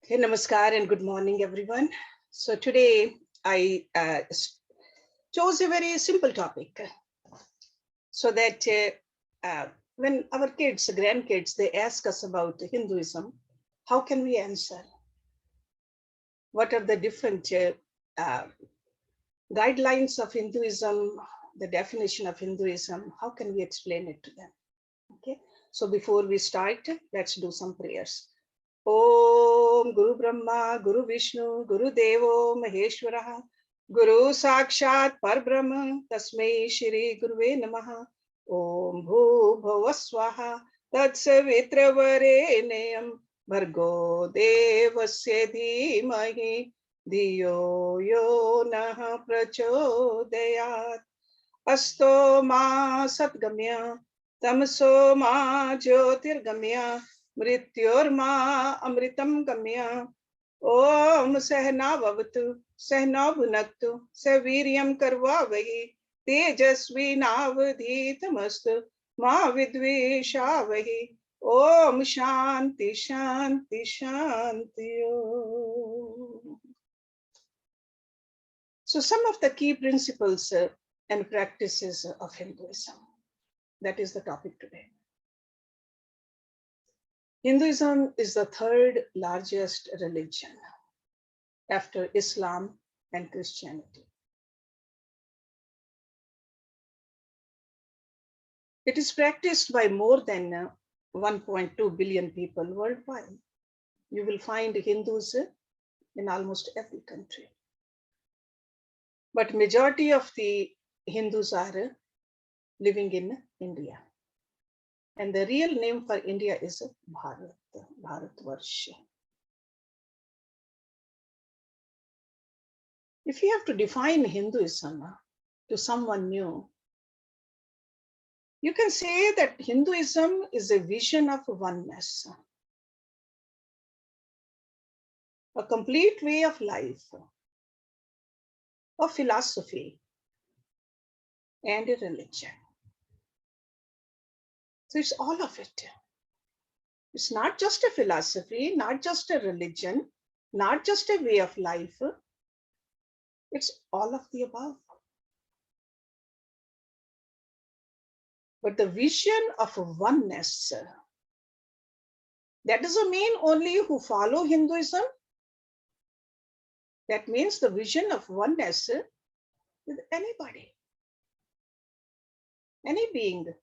Okay, namaskar and good morning, everyone. So today I chose a very simple topic so that when our kids, grandkids, they ask us about Hinduism, how can we answer? What are the different uh, guidelines of Hinduism, the definition of Hinduism? How can we explain it to them? Okay, so before we start, let's do some prayers. Om Guru Brahma, Guru Vishnu, Guru Devo Maheshwara, Guru Sakshat Parbrahma, Tasmai Shri Guruve Namaha, Om Bhu Bhavaswaha, Tatsavitravare Bhargo Devasya Dhimahi, Dhiyo Yo Nah Prachodayat, Asto Ma Satgamya, Tamso Ma Jyotirgamya, Mrityorma Amritam Gamya. Om Sehna Vavatu, Sehna Bhunaktu, Seviryam Karvavahi, Tejasvi Navadhitamastu, Ma Vidvishavahi. Om Shanti Shanti Shanti Om. So some of the key principles and practices of Hinduism. That is the topic today. Hinduism is the third largest religion after Islam and Christianity. It is practiced by more than 1.2 billion people worldwide. You will find Hindus in almost every country. But majority of the Hindus are living in India. And the real name for India is Bharat, Bharatvarsha. If you have to define Hinduism to someone new, you can say that Hinduism is a vision of oneness, a complete way of life, a philosophy, and a religion. So it's all of it. It's not just a philosophy, not just a religion, not just a way of life. It's all of the above. But the vision of oneness, that doesn't mean only who follow Hinduism. That means the vision of oneness with anybody, any being,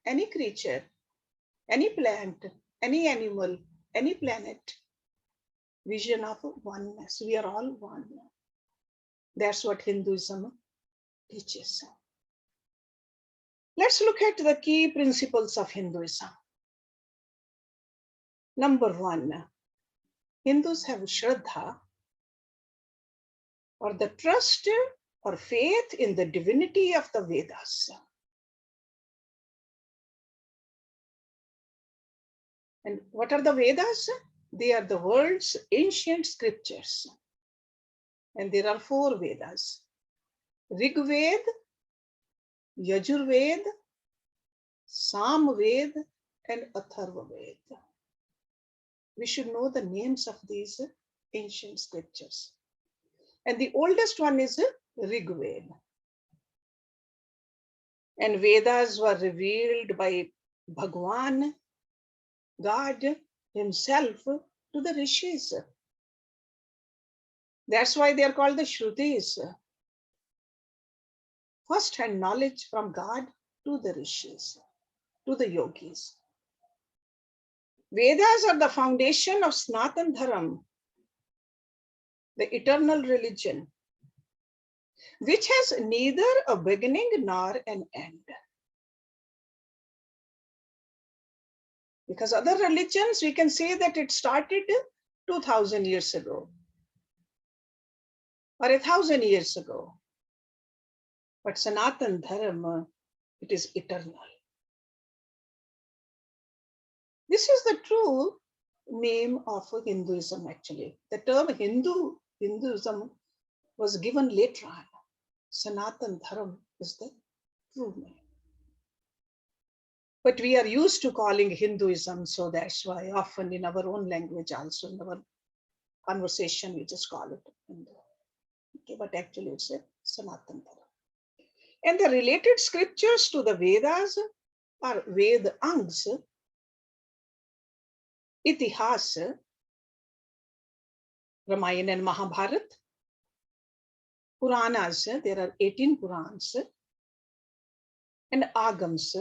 any creature, any plant, any animal, any planet. Vision of oneness. We are all one. That's what Hinduism teaches. Let's look at the key principles of Hinduism. Number one, Hindus have Shraddha, or the trust or faith in the divinity of the Vedas. And what are the Vedas? They are the world's ancient scriptures. And there are 4 Vedas: Rig Ved, Yajur Ved, Sam Ved, and Atharva Ved. We should know the names of these ancient scriptures. And the oldest one is Rig Ved. And Vedas were revealed by Bhagwan, God himself, to the Rishis. That's why they are called the Shrutis. First-hand knowledge from God to the Rishis, to the yogis. Vedas are the foundation of Sanatana Dharam, the eternal religion, which has neither a beginning nor an end. Because other religions, we can say that it started 2000 years ago or 1000 years ago. But Sanatana Dharma, it is eternal. This is the true name of Hinduism, actually. The term Hinduism was given later on. Sanatana Dharma is the true name. But we are used to calling Hinduism, so that's why often in our own language also, in our conversation, we just call it. Okay, but actually it's a Sanatan Dharma. And the related scriptures to the Vedas are Ved Angs, Itihas, Ramayana and Mahabharat, Puranas, there are 18 Purans, and Agams,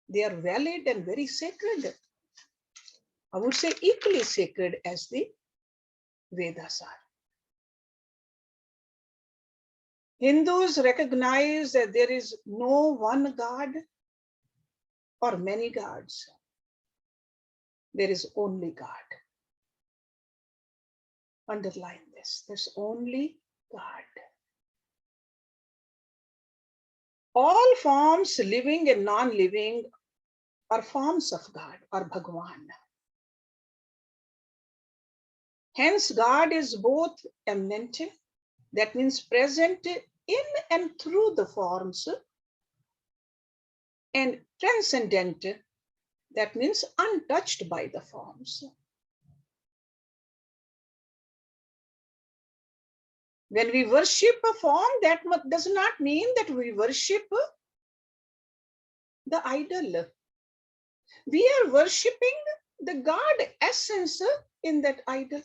they are valid and very sacred. I would say equally sacred as the Vedas are. Hindus recognize that there is no one God or many gods. There is only God. Underline this. There's only God. All forms, living and non-living, are forms of God or Bhagwan. Hence, God is both eminent, that means present in and through the forms, and transcendent, that means untouched by the forms. When we worship a form, that does not mean that we worship the idol. We are worshipping the God essence in that idol.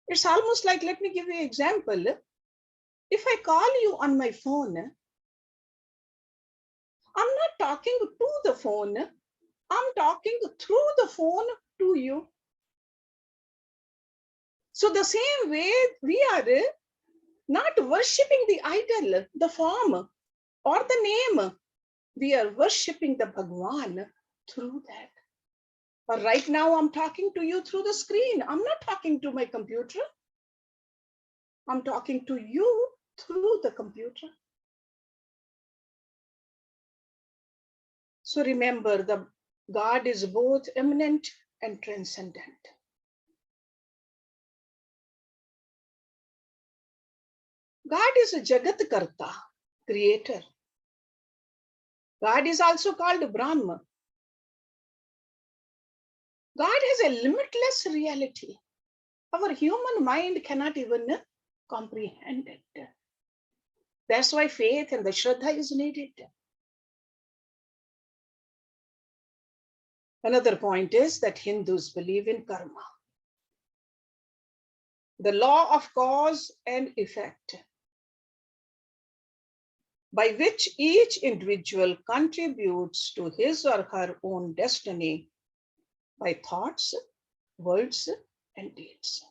It's almost like, let me give you an example. If I call you on my phone, I'm not talking to the phone, I'm talking through the phone to you. So the same way, we are not worshipping the idol, the form, or the name. We are worshipping the Bhagwan through that. But right now, I'm talking to you through the screen. I'm not talking to my computer. I'm talking to you through the computer. So remember, the God is both immanent and transcendent. God is a Jagat Karta, creator. God is also called Brahma. God has a limitless reality. Our human mind cannot even comprehend it. That's why faith and the Shraddha is needed. Another point is that Hindus believe in karma, the law of cause and effect, by which each individual contributes to his or her own destiny by thoughts, words, and deeds.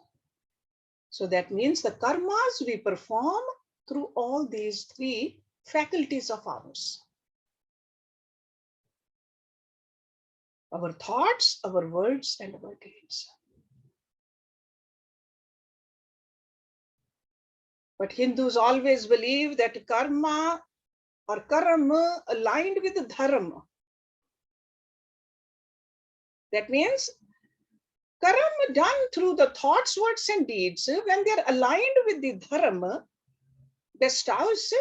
So that means the karmas we perform through all these three faculties of ours. Our thoughts, our words, and our deeds. But Hindus always believe that karma or karma aligned with dharma. That means karma done through the thoughts, words, and deeds, when they're aligned with the dharma, bestows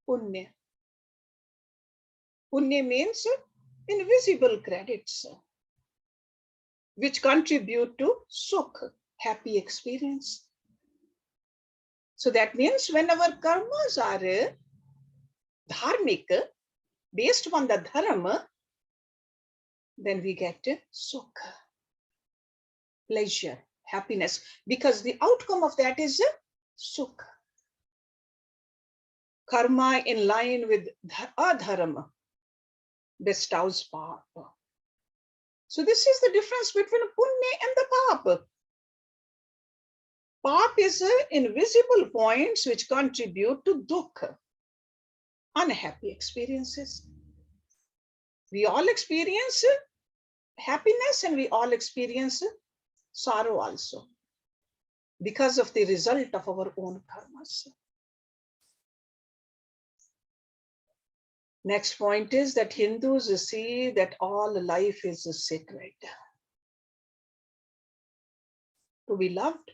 punya. Punya means invisible credits, which contribute to sukh, happy experience. So that means when our karmas are dharmic, based on the dharma, then we get sukh, pleasure, happiness, because the outcome of that is sukh. Karma in line with adharma bestows papa. So this is the difference between punya and the papa. Pap is invisible points which contribute to dukkha, unhappy experiences. We all experience happiness and we all experience sorrow also, because of the result of our own karmas. Next point is that Hindus see that all life is sacred, to be loved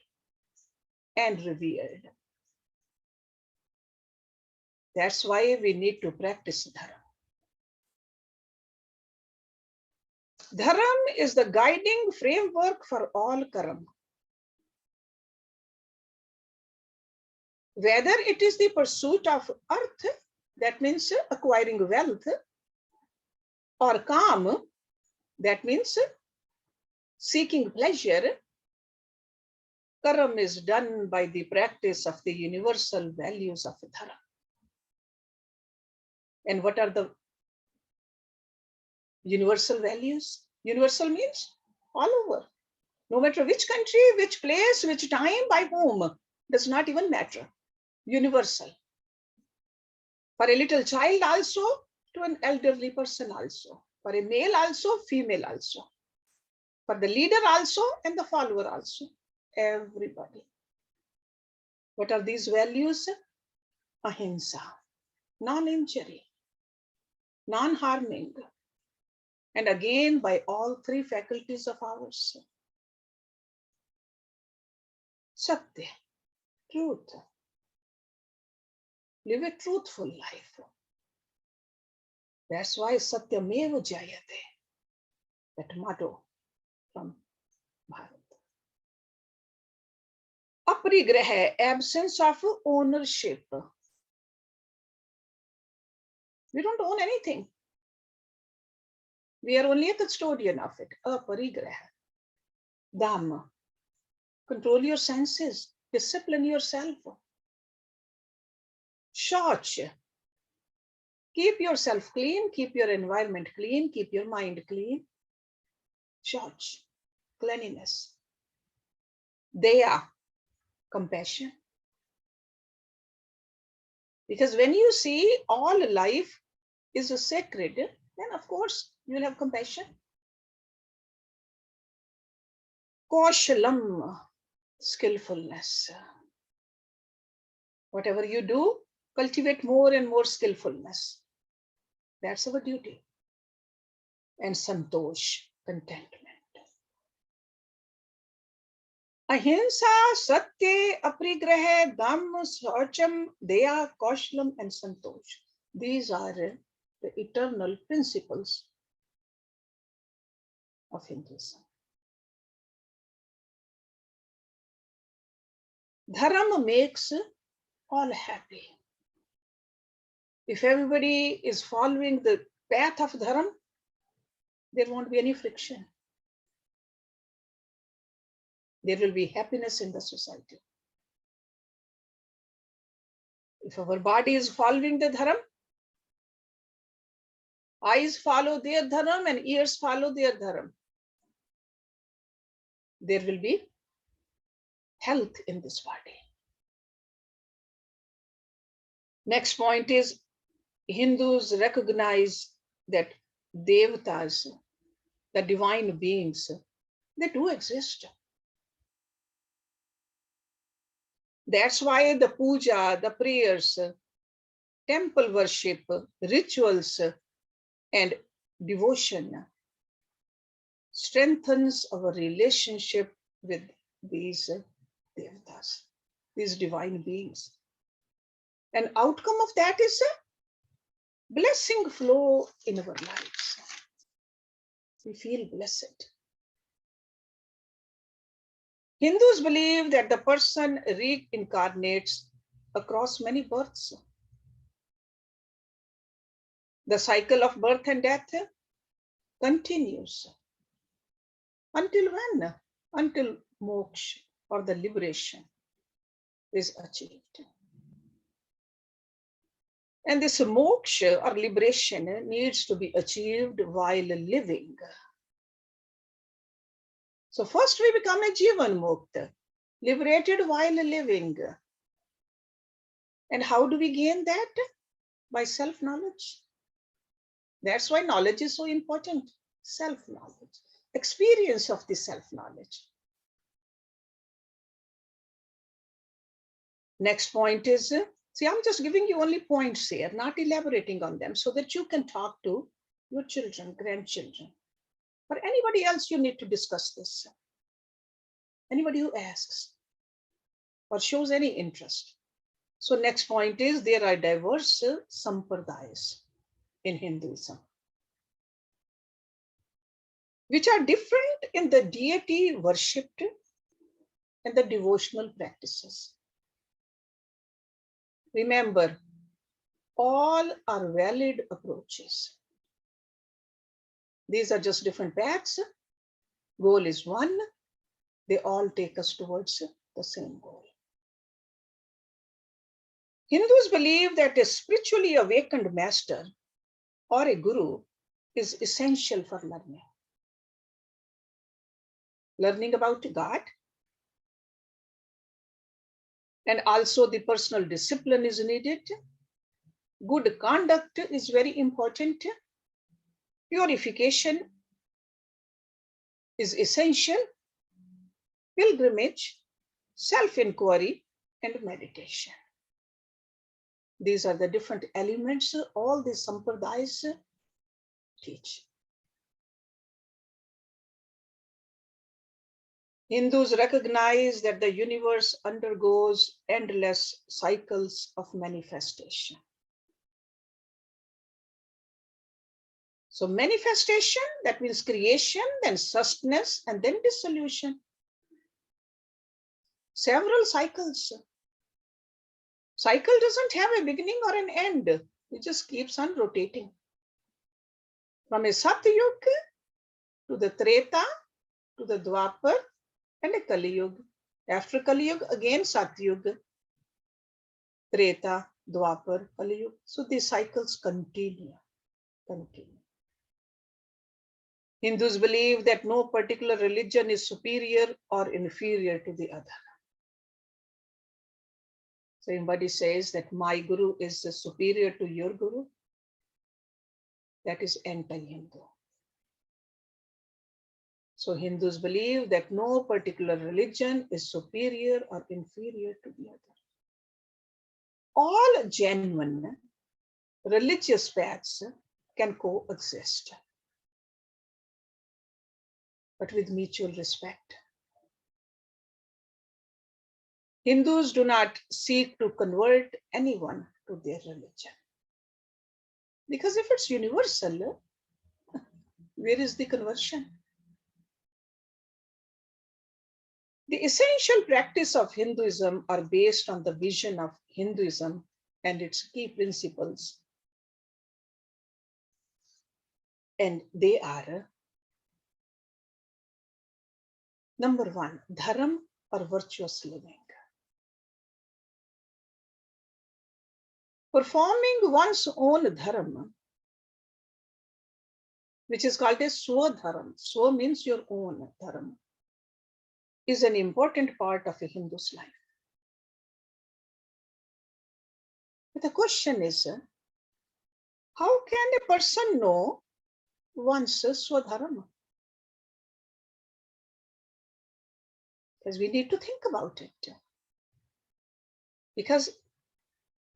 and revered. That's why we need to practice dharma. Dharma is the guiding framework for all karma. Whether it is the pursuit of earth, that means acquiring wealth, or calm, that means seeking pleasure, karam is done by the practice of the universal values of dharma. And what are the universal values? Universal means all over. No matter which country, which place, which time, by whom, does not even matter. Universal. For a little child also, to an elderly person also. For a male also, female also. For the leader also, and the follower also. Everybody. What are these values? Ahimsa, non-injury, non-harming, and again by all three faculties of ours. Satya, truth. Live a truthful life. That's why Satyameva Jayate, that motto from Bharat. Aparigraha, absence of ownership. We don't own anything. We are only a custodian of it. Aparigraha. Dhamma. Control your senses. Discipline yourself. Shauch. Keep yourself clean. Keep your environment clean. Keep your mind clean. Shauch. Cleanliness. Daya. Compassion. Because when you see all life is sacred, then of course you'll have compassion. Kaushalam, skillfulness. Whatever you do, cultivate more and more skillfulness. That's our duty. And santosh, contentment. Ahimsa, satya, aparigraha, dhamma, shaucham, daya, kaushalam, and santosh. These are the eternal principles of Hinduism. Dharma makes all happy. If everybody is following the path of dharma, there won't be any friction. There will be happiness in the society. If our body is following the dharma, eyes follow their dharma and ears follow their dharma, there will be health in this body. Next point is Hindus recognize that devatas, the divine beings, they do exist. That's why the puja, the prayers, temple worship, rituals, and devotion strengthens our relationship with these devatas, these divine beings. An outcome of that is a blessing flow in our lives. We feel blessed. Hindus believe that the person reincarnates across many births. The cycle of birth and death continues. Until when? Until moksha or the liberation is achieved. And this moksha or liberation needs to be achieved while living. So first we become a Jivan Mukta, liberated while living. And how do we gain that? By self-knowledge. That's why knowledge is so important. Self-knowledge, experience of the self-knowledge. Next point is, see, I'm just giving you only points here, not elaborating on them, so that you can talk to your children, grandchildren, or anybody else you need to discuss this. Anybody who asks or shows any interest. So next point is, there are diverse sampradayas in Hinduism, which are different in the deity worshipped and the devotional practices. Remember, all are valid approaches. These are just different paths. Goal is one. They all take us towards the same goal. Hindus believe that a spiritually awakened master or a guru is essential for learning. Learning about God, and also the personal discipline is needed. Good conduct is very important. Purification is essential. Pilgrimage, self-inquiry, and meditation. These are the different elements all the sampradayas teach. Hindus recognize that the universe undergoes endless cycles of manifestation. So manifestation, that means creation, then sustenance, and then dissolution. Several cycles. Cycle doesn't have a beginning or an end. It just keeps on rotating. From a Satyuga to the Treta to the Dwapar and a Kali Yuga. After Kali Yuga, again Satyuga, Treta, Dwapar, Kali Yuga. So these cycles continue. Hindus believe that no particular religion is superior or inferior to the other. So anybody says that my guru is superior to your guru, that is anti-Hindu. So Hindus believe that no particular religion is superior or inferior to the other. All genuine religious paths can coexist, but with mutual respect. Hindus do not seek to convert anyone to their religion. Because if it's universal, where is the conversion? The essential practice of Hinduism are based on the vision of Hinduism and its key principles. And they are, number one, dharam or virtuous living. Performing one's own dharma, which is called as swadharam. Swa means your own dharma, is an important part of a Hindu's life. But the question is, how can a person know one's swadharma? Because we need to think about it. Because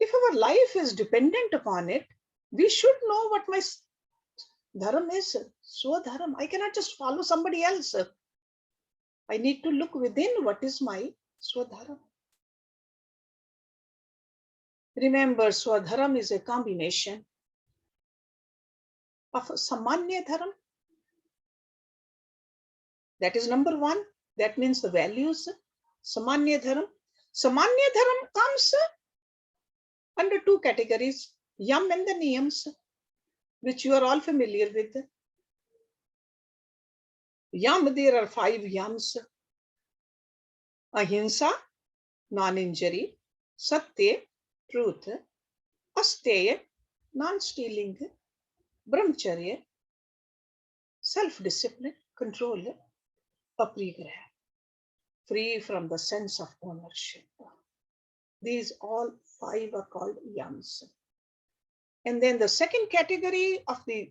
if our life is dependent upon it, we should know what my dharma is, swadharma. I cannot just follow somebody else. I need to look within what is my swadharma. Remember, swadharma is a combination of samanya dharma. That is number one. That means the values. Samanya dharma. Samanya dharma comes under two categories, yam and the niyams, which you are all familiar with. Yam, there are 5 yams. Ahimsa, non-injury. Satya, truth. Asteya, non-stealing. Brahmacharya, self-discipline, control. Aprigraha, free from the sense of ownership. These all 5 are called yams. And then the second category of the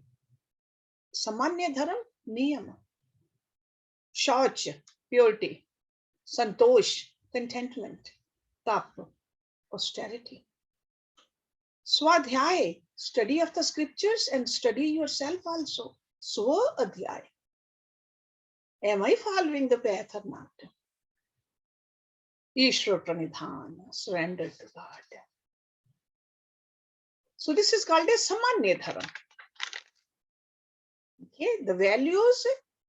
samanya dharma, niyama. Shauch, purity. Santosh, contentment. Tap, austerity. Swadhyay, study of the scriptures and study yourself also. Swadhyay. Am I following the path or not? Ishwar pranidhan, surrender to God. So this is called as samanya dharma. Okay, the values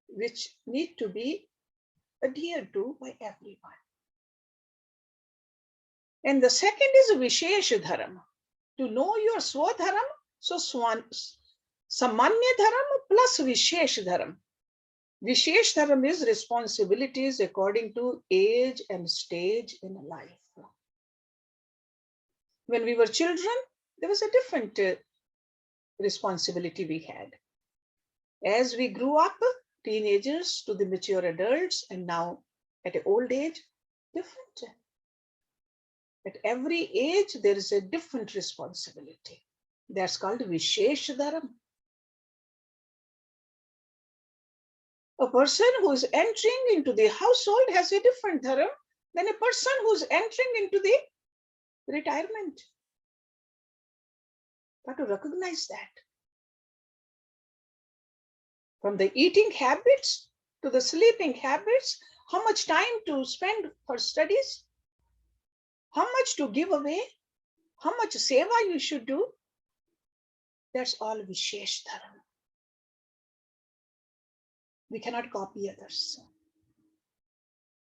which need to be adhered to by everyone. And the second is Visheshudharam. To know your Swadharam, so Samanya Dharam plus Visheshudharam. Visheshudharam is responsibilities according to age and stage in life. When we were children, there was a different responsibility we had. As we grew up, teenagers to the mature adults, and now at an old age, different. At every age, there is a different responsibility. That's called Visheshudharam. A person who is entering into the household has a different dharam than a person who's entering into the retirement. Got to recognize that. From the eating habits to the sleeping habits, how much time to spend for studies, how much to give away, how much seva you should do, that's all Visheshudharam. We cannot copy others.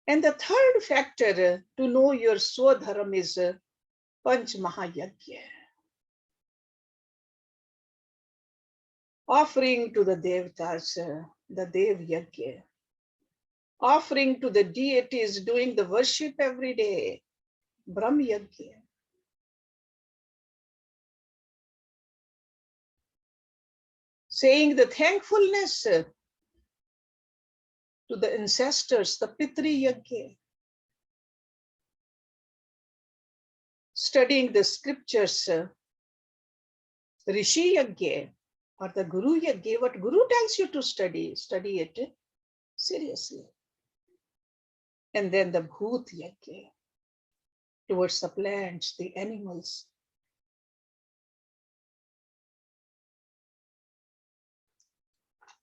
And the third factor to know your Swadharam is Panch Mahayagya. Offering to the Devatas, the Dev Yagya. Offering to the deities, doing the worship every day, Brahm Yagya. Saying the thankfulness to the ancestors, the Pitri Yagya. Studying the scriptures, Rishi Yagya, or the Guru Yagya. What Guru tells you to study it seriously. And then the Bhut Yagya, towards the plants, the animals.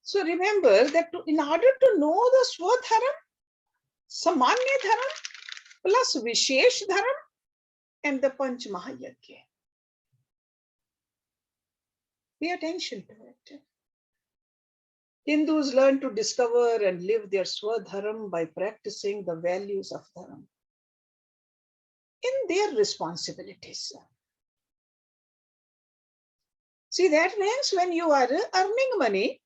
So remember that in order to know the Swadharam, Samanya Dharam plus Vishesh Dharam and the Panch Mahayagya. Pay attention to it. Hindus learn to discover and live their Swadharam by practicing the values of Dharam in their responsibilities. See, that means when you are earning money,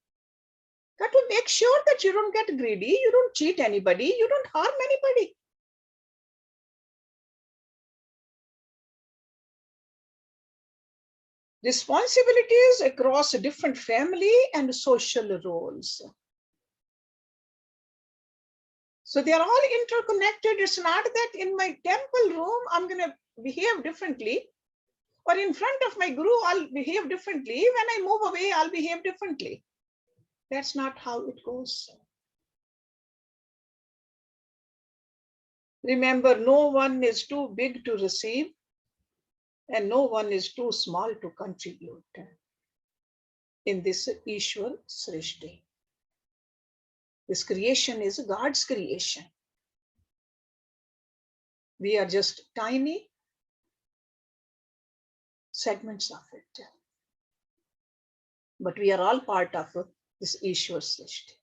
got to make sure that you don't get greedy, you don't cheat anybody, you don't harm anybody. Responsibilities across different family and social roles. So they are all interconnected. It's not that in my temple room, I'm going to behave differently, or in front of my guru, I'll behave differently. When I move away, I'll behave differently. That's not how it goes. Remember, no one is too big to receive, and no one is too small to contribute in this Ishwar Srishti. This creation is God's creation. We are just tiny segments of it. But we are all part of this Ishwar Srishti.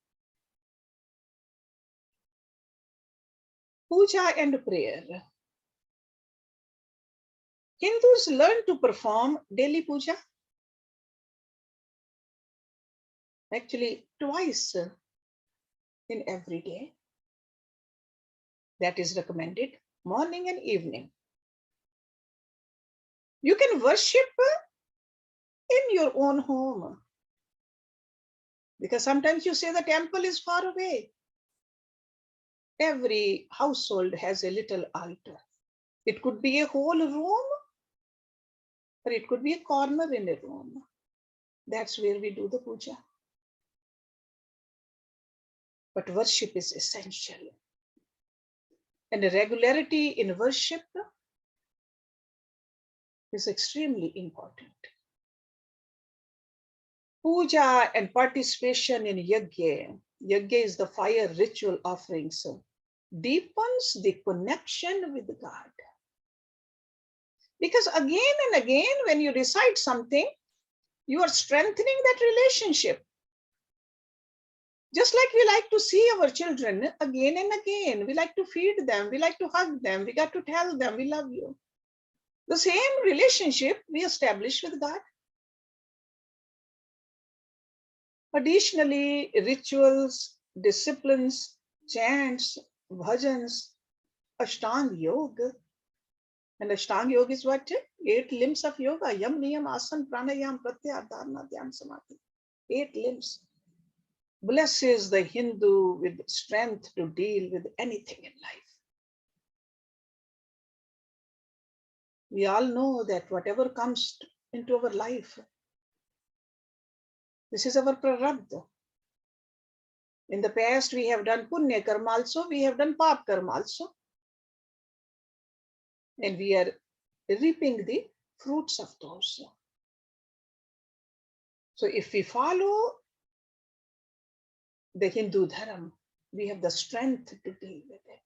Puja and prayer. Hindus learn to perform daily puja. Actually, twice in every day. That is recommended, morning and evening. You can worship in your own home, because sometimes you say the temple is far away. Every household has a little altar. It could be a whole room, or it could be a corner in a room. That's where we do the puja. But worship is essential. And the regularity in worship is extremely important. Puja and participation in yajna. Yajna is the fire ritual offerings. Deepens the connection with God. Because again and again, when you recite something, you are strengthening that relationship. Just like we like to see our children again and again, we like to feed them, we like to hug them, we got to tell them we love you. The same relationship we establish with God. Additionally, rituals, disciplines, chants, bhajans, Ashtanga Yoga. And Ashtanga Yoga is what? 8 limbs of yoga. Yam, Niyam, Asana, Pranayam, Pratyahara, Dharana, Dhyana, Samadhi. 8 limbs. Blesses the Hindu with strength to deal with anything in life. We all know that whatever comes into our life, this is our prarabdha. In the past, we have done punya karma also, we have done pap karma also. And we are reaping the fruits of those. So if we follow the Hindu Dharam, we have the strength to deal with it.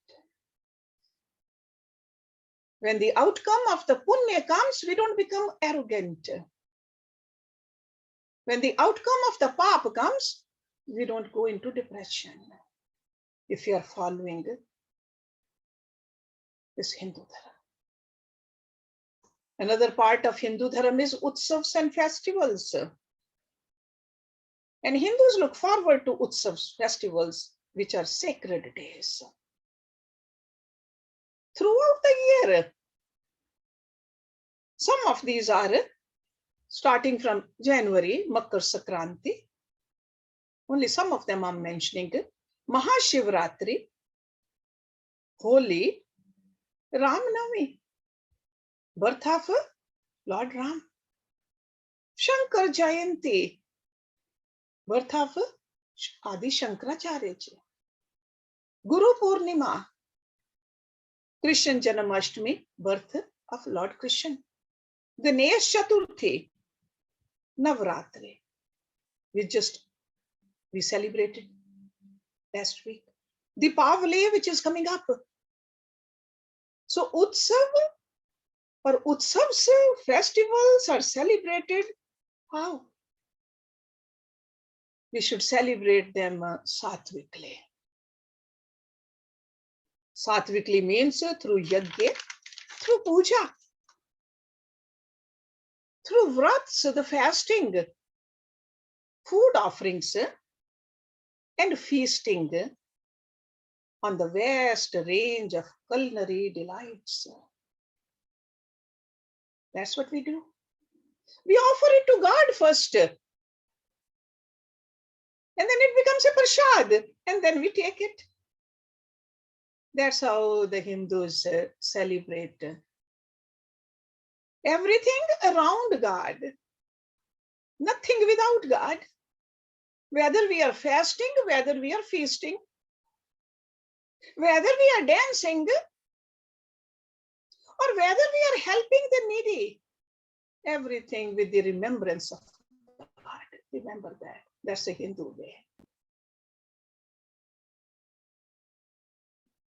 When the outcome of the punya comes, we don't become arrogant. When the outcome of the pap comes, we don't go into depression. If you are following this Hindu Dharam. Another part of Hindu Dharam is utsavs and festivals. And Hindus look forward to utsavs, festivals, which are sacred days. Throughout the year, some of these are starting from January, Makar Sankranti. Only some of them I'm mentioning. Mahashivratri, Holi, Ramnavami, birth of Lord Ram. Shankar Jayanti, birth of Adi Shankaracharya ji. Guru Purnima, Krishna Janamashtami, birth of Lord Krishna. Ganesh Chaturthi, Navratri. We celebrated last week. Deepavali, which is coming up. So Utsav or Utsavs, festivals are celebrated. How? We should celebrate them satvikly. Satvikly means through yajna, through puja, through vrats, the fasting, food offerings, and feasting on the vast range of culinary delights. That's what we do. We offer it to God first. And then it becomes a prasad. And then we take it. That's how the Hindus celebrate everything around God. Nothing without God. Whether we are fasting, whether we are feasting, whether we are dancing, or whether we are helping the needy, everything with the remembrance of God. Remember that. That's a Hindu way.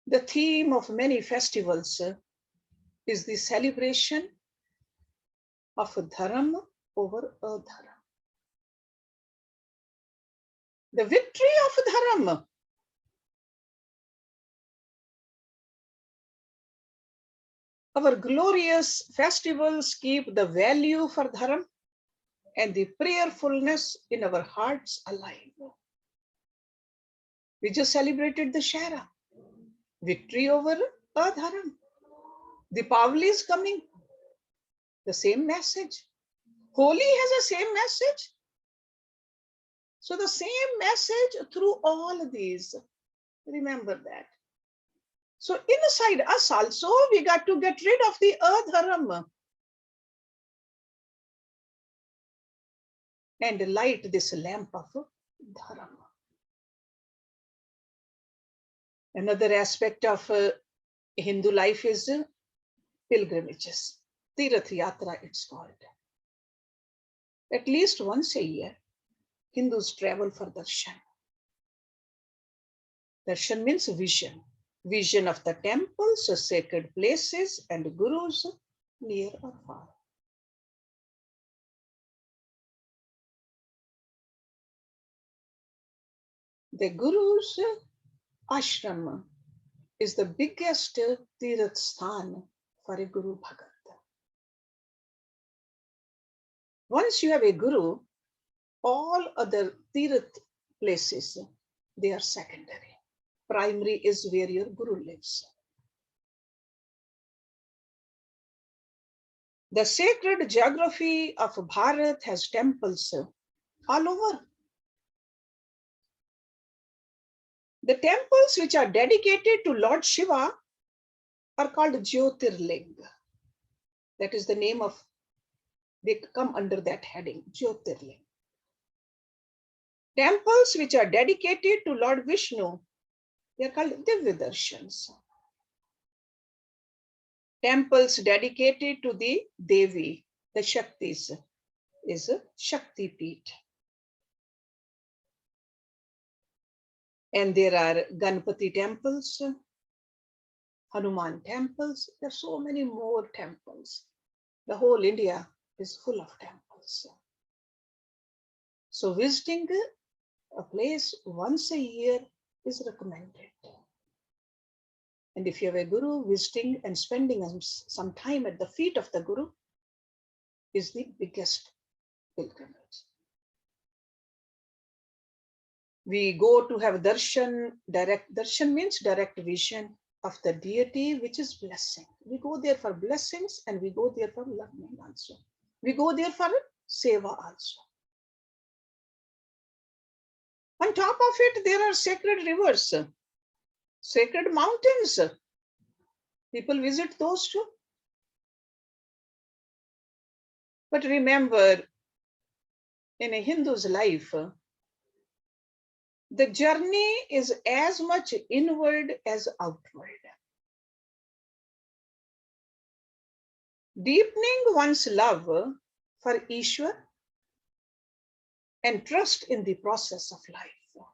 The theme of many festivals is the celebration of a dharam over a dharam. The victory of dharam. Our glorious festivals keep the value for dharam and the prayerfulness in our hearts alive. We just celebrated the Shara, victory over a dharam. Deepavali is coming, the same message. Holi has the same message. So the same message through all of these. Remember that. So inside us also, we got to get rid of the adharam and light this lamp of dharam. Another aspect of Hindu life is pilgrimages. Tirath Yatra, it's called. At least once a year, Hindus travel for darshan. Darshan means vision. Vision of the temples, sacred places, and gurus near or far. The guru's ashram is the biggest Tirath Sthan for a Guru Bhagat. Once you have a guru, all other Tirth places, they are secondary. Primary is where your guru lives. The sacred geography of Bharat has temples all over. The temples which are dedicated to Lord Shiva are called Jyotirling. That is the name of, they come under that heading, Jyotirling. Temples which are dedicated to Lord Vishnu, they are called Divyadarshans. Temples dedicated to the Devi, the Shaktis, is a Shakti Peeth. And there are Ganpati temples, Hanuman temples. There are so many more temples. The whole India is full of temples. So visiting a place once a year is recommended. And if you have a guru, visiting and spending some time at the feet of the guru is the biggest pilgrimage. We go to have darshan. Direct darshan means direct vision of the deity, which is blessing. We go there for blessings and we go there for learning also. We go there for seva also. On top of it, there are sacred rivers, sacred mountains. People visit those too. But remember, in a Hindu's life, the journey is as much inward as outward. Deepening one's love for Ishwar and trust in the process of life.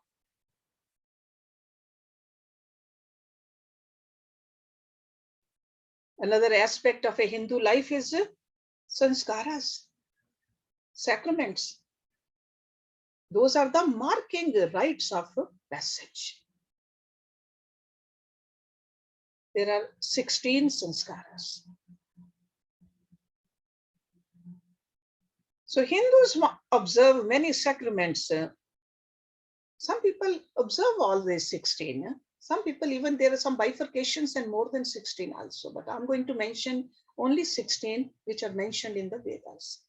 Another aspect of a Hindu life is Sanskaras, Sacraments. Those are the marking rites of passage. There are 16 Sanskaras. So Hindus observe many sacraments. Some people observe all these 16. Some people, even there are some bifurcations and more than 16 also. But I'm going to mention only 16 which are mentioned in the Vedas.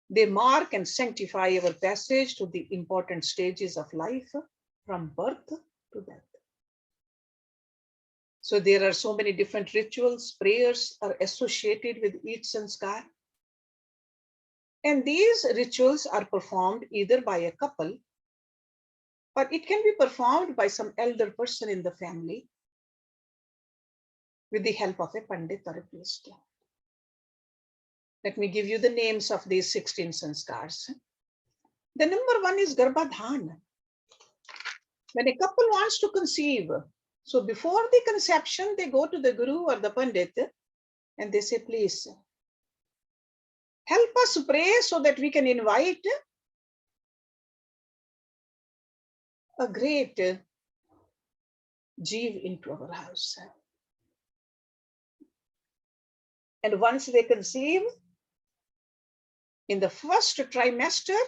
They mark and sanctify our passage to the important stages of life from birth to death. So there are so many different rituals, prayers are associated with each sanskar. And these rituals are performed either by a couple or it can be performed by some elder person in the family with the help of a pandit or a priest. Let me give you the names of these 16 sanskars. The number one is Garbhadhan. When a couple wants to conceive, so before the conception, they go to the guru or the pandit and they say, please, help us pray so that we can invite a great Jeev into our house. And once they conceive, in the first trimester,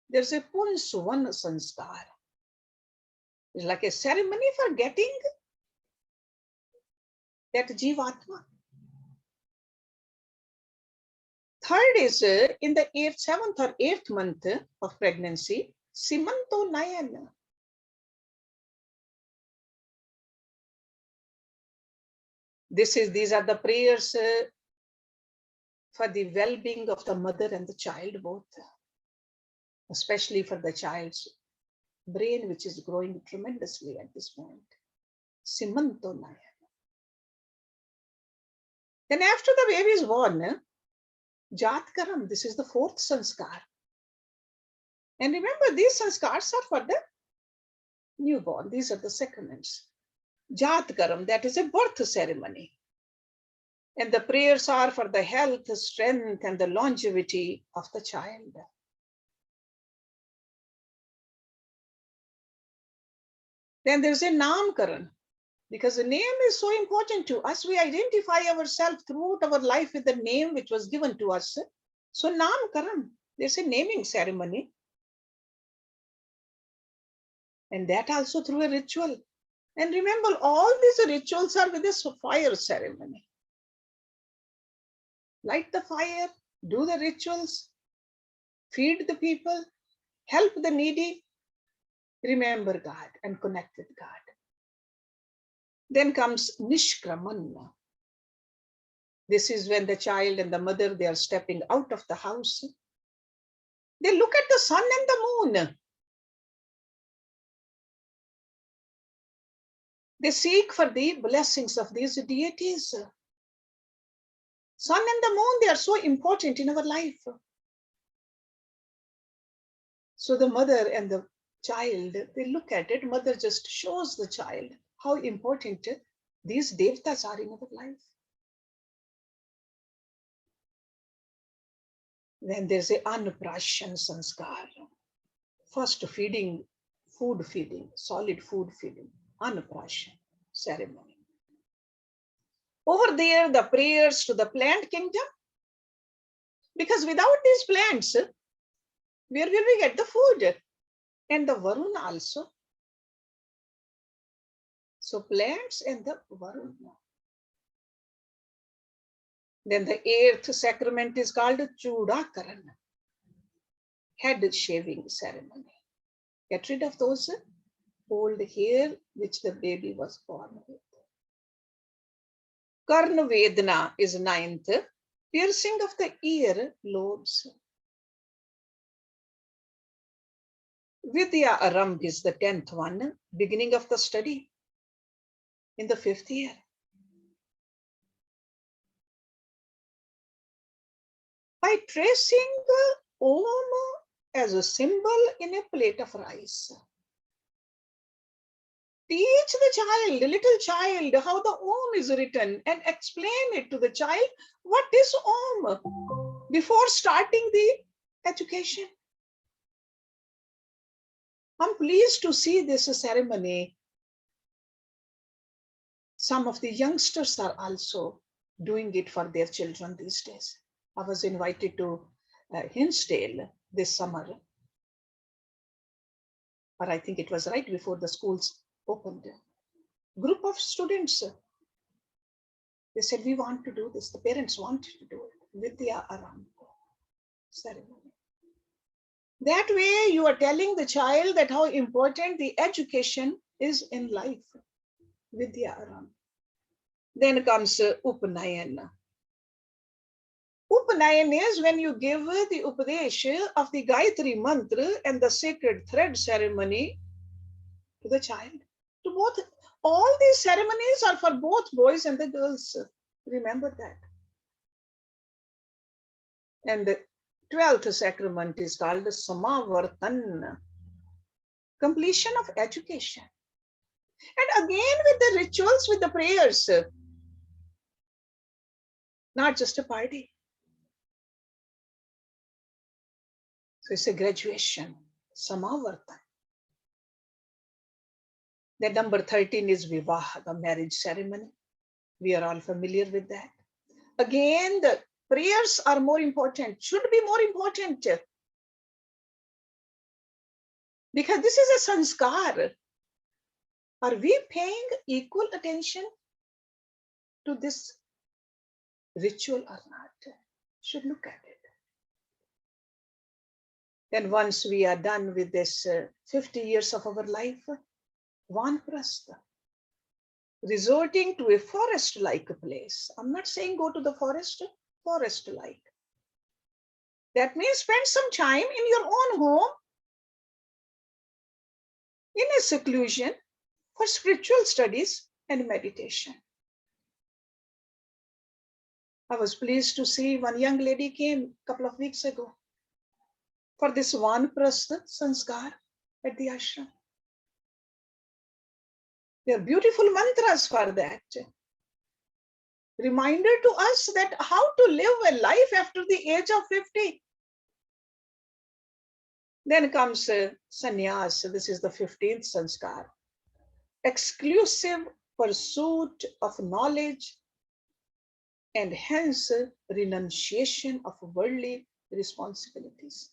there's a Punsuvana Sanskar. It's like a ceremony for getting that Jivatma. Third is in the 7th or 8th month of pregnancy, Simanto Nayana. These are the prayers for the well-being of the mother and the child both, especially for the child's brain, which is growing tremendously at this point. Simanto Nayana. Then after the baby is born, Jatkaram, this is the 4th sanskar. And remember, these sanskars are for the newborn. These are the sacraments. Jatkaram, that is a birth ceremony. And the prayers are for the health, strength, and the longevity of the child. Then there's a Namkaran, because the name is so important to us. We identify ourselves throughout our life with the name which was given to us So Namkaram, there's a naming ceremony. And that also through a ritual. And remember, all these rituals are with this fire ceremony. Light the fire, do the rituals, feed the people, help the needy, remember God and connect with God. Then comes Nishkraman. This is when the child and the mother, they are stepping out of the house. They look at the sun and the moon. They seek for the blessings of these deities. Sun and the moon, they are so important in our life. So the mother and the child, they look at it. Mother just shows the child how important these devtas are in our life. Then there's a Anprashan Sanskar. First feeding, food feeding, solid food feeding, Anprashan ceremony. Over there, the prayers to the plant kingdom. Because without these plants, where will we get the food? And the Varuna also. So plants and the Varuna. Then the 8th sacrament is called Chudakaran, head shaving ceremony. Get rid of those old hair which the baby was born with. Karna Vedana is 9th, piercing of the ear lobes. Vidya Arambh is the 10th one, beginning of the study in the 5th year. By tracing Om as a symbol in a plate of rice. Teach the child, the little child, how the Om is written and explain it to the child. What is Om? Before starting the education. I'm pleased to see this ceremony. Some of the youngsters are also doing it for their children these days. I was invited to Hinsdale this summer, or I think it was right before the schools opened. Group of students, they said, we want to do this. The parents wanted to do it. Vidya Arambh ceremony. That way you are telling the child that how important the education is in life. Vidya Arambh. Then comes Upanayan. Upanayan is when you give the Upadesh of the Gayatri Mantra and the sacred thread ceremony to the child. To both, all these ceremonies are for both boys and the girls. Remember that. And the 12th sacrament is called Samavartan, completion of education. And again with the rituals, with the prayers, not just a party. So it's a graduation, Samavartan. The number 13 is Vivah, the marriage ceremony. We are all familiar with that. Again, the prayers are more important, should be more important. Because this is a sanskar. Are we paying equal attention to this ritual or not? Should look at it. Then once we are done with this 50 years of our life, Vanprastha, resorting to a forest-like place. I'm not saying go to the forest, forest-like. That means spend some time in your own home, in a seclusion for spiritual studies and meditation. I was pleased to see one young lady came a couple of weeks ago for this Vanprastha sanskar at the ashram. There are beautiful mantras for that. Reminder to us that how to live a life after the age of 50. Then comes sannyas. This is the 15th sanskar. Exclusive pursuit of knowledge and hence renunciation of worldly responsibilities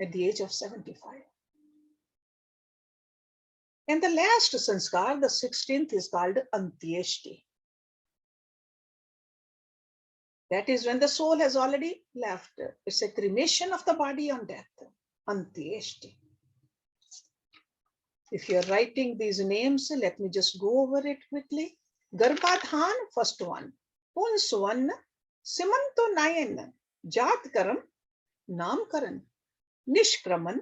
at the age of 75. And the last sanskar, the 16th, is called Antyeshti. That is when the soul has already left. It's a cremation of the body on death. Antyeshti. If you're writing these names, let me just go over it quickly. Garbhadhan, first one. Punswan, Simanto Nayan, Jatkaram, Namkaran, Nishkraman,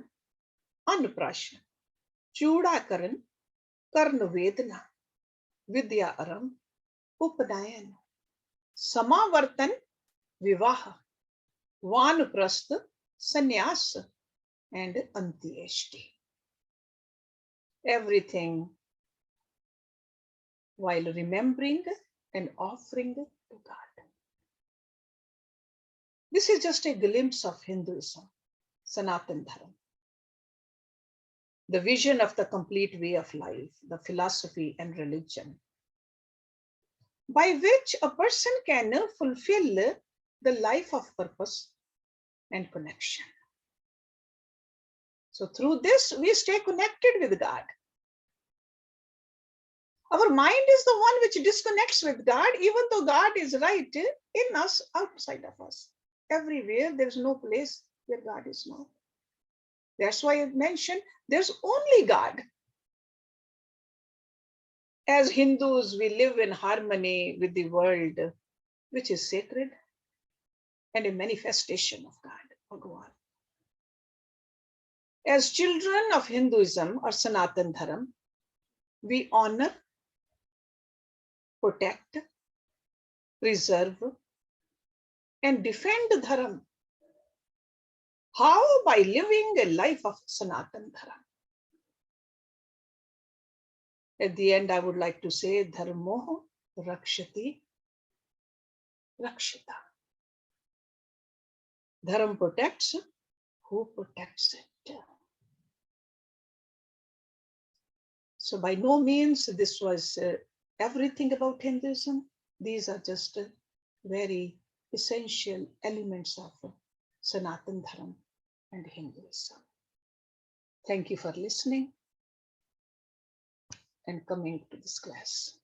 Anprashan, Chudakaran, Karnavedana, Vidya Aram, Upanayan, Samavartan, Vivaha, Vanuprastha, Sannyas, and Antyeshti. Everything while remembering and offering to God. This is just a glimpse of Hinduism, Sanatan Dharam. The vision of the complete way of life, the philosophy and religion, by which a person can fulfill the life of purpose and connection. So through this, we stay connected with God. Our mind is the one which disconnects with God, even though God is right in us, outside of us. Everywhere, there is no place where God is not. That's why I mentioned there's only God. As Hindus, we live in harmony with the world, which is sacred and a manifestation of God, Bhagavan. As children of Hinduism or Sanatan Dharam, we honor, protect, preserve, and defend Dharam. How? By living a life of Sanatan Dharam. At the end, I would like to say, Dharmo Rakshati Rakshita. Dharam protects, who protects it? So by no means this was everything about Hinduism. These are just very essential elements of Sanatan Dharam and Hinduism. Thank you for listening and coming to this class.